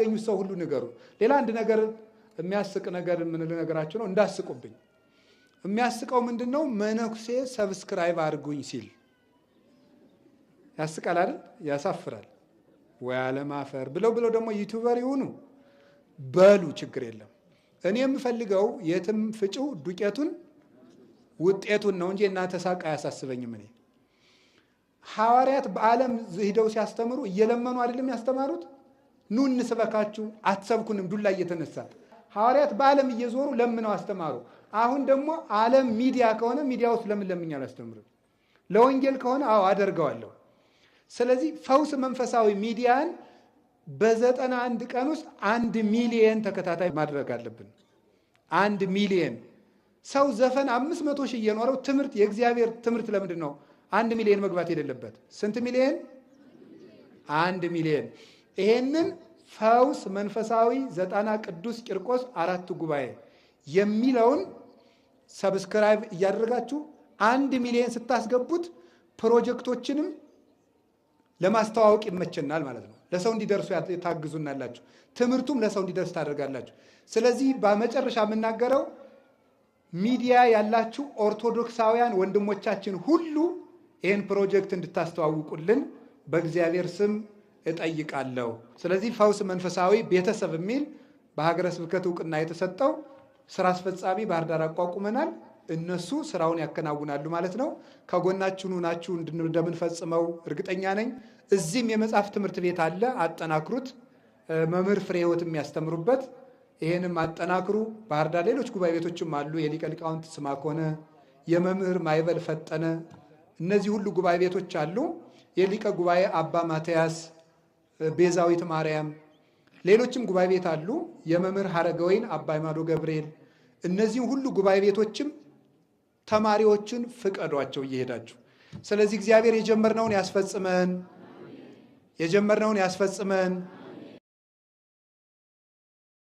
የምታገኙት ሰው ሁሉ ንገሩ። ሌላ አንድ ነገር የሚያስቅ ነገር ምን ልነግራችሁ ነው እንዳስቁብኝ። የሚያስቀው ምንድነው? መነኩሴ ሰብስክራይብ አድርጉኝ ሲል ያስቃል አይደል? ያሳፍራል። ወይ አለማፈር ብለው ደግሞ ዩቲዩበር ይሁኑ በሉ ችግር የለም። እኔ የምፈልገው የትም ፍጪው ዱቄቱን ውጤቱን ነው እንጂ እናንተ ሳቅ አያሳስበኝም። እኔ ሐዋርያት በዓለም ሄደው ሲያስተምሩ እየለመኑ አይደለም ያስተማሩት? ኑ እንስበካችሁ አትሰብኩንም ዱላ እየተነሳ ሐዋርያት በዓለም እየዞሩ ለምነው አስተማሩ። አሁን ደግሞ ዓለም ሚዲያ ከሆነ ሚዲያ ውስጥ ለምን አላስተምርም? ለወንጌል ከሆነ አዎ አደርገዋለሁ። ስለዚህ ፈውስ መንፈሳዊ ሚዲያን በ91 ቀን ውስጥ 1 ሚሊየን ተከታታይ ማድረግ አለብን። 1 ሚሊየን ሰው ዘፈን 500 ሺህ እየኖረው ትምህርት የእግዚአብሔር ትምህርት ለምንድን ነው 1 ሚሊየን መግባት የሌለበት? ስንት ሚሊየን? 1 ሚሊየን። ይሄንን ፈውስ መንፈሳዊ 90 ቅዱስ ቂርቆስ 4 ጉባኤ የሚለውን ሰብስክራይብ እያደረጋችሁ 1 ሚሊየን ስታስገቡት ፕሮጀክቶችንም ለማስተዋወቅ ይመቸናል ማለት ነው። ለሰው እንዲደርሱ ታግዙናላችሁ። ትምህርቱም ለሰው እንዲደርስ ታደርጋላችሁ። ስለዚህ በመጨረሻ የምናገረው ሚዲያ ያላችሁ ኦርቶዶክሳውያን ወንድሞቻችን ሁሉ ይህን ፕሮጀክት እንድታስተዋውቁልን በእግዚአብሔር ስም እጠይቃለሁ። ስለዚህ ፈውስ መንፈሳዊ ቤተሰብ የሚል በሀገረ ስብከት እውቅና የተሰጠው ስራ አስፈጻሚ ባህር ዳር አቋቁመናል። እነሱ ስራውን ያከናውናሉ ማለት ነው። ከጎናችሁ ናችሁ እንደምንፈጽመው እርግጠኛ ነኝ። እዚህም የመጽሐፍ ትምህርት ቤት አለ፣ አጠናክሩት። መምህር ፍሬ ህይወት የሚያስተምሩበት ይሄንም አጠናክሩ። ባህር ዳር ሌሎች ጉባኤ ቤቶችም አሉ። የሊቀ ሊቃውንት ስምዐኮነ፣ የመምህር ማይበል ፈጠነ፣ እነዚህ ሁሉ ጉባኤ ቤቶች አሉ። የሊቀ ጉባኤ አባ ማትያስ፣ ቤዛዊት ማርያም፣ ሌሎችም ጉባኤ ቤት አሉ። የመምህር ሀረገወይን አባ ይማዶ ገብርኤል፣ እነዚህ ሁሉ ጉባኤ ቤቶችም ተማሪዎችን ፍቀዷቸው እየሄዳችሁ። ስለዚህ እግዚአብሔር የጀመርነውን ያስፈጽመን።